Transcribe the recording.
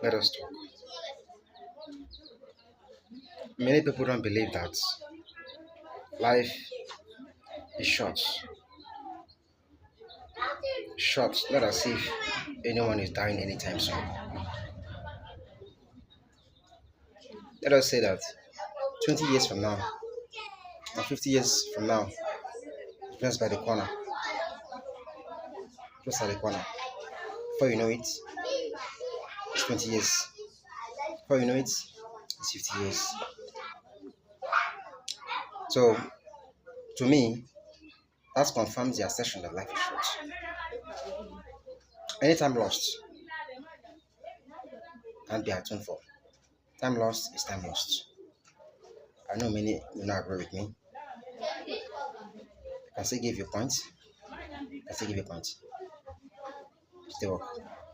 Let us talk. Many people don't believe that life is short. Short, not as if anyone is dying anytime soon. Let us say that 20 years from now, or 50 years from now, just by the corner, just at the corner. Before you know it, it's 20 years. Before you know it, it's 50 years. So, to me, that confirms the assertion that life is short. Any time lost can't be atoned for. Time lost is time lost. I know many will not agree with me. I can still give you points. I can still give you points. Still work.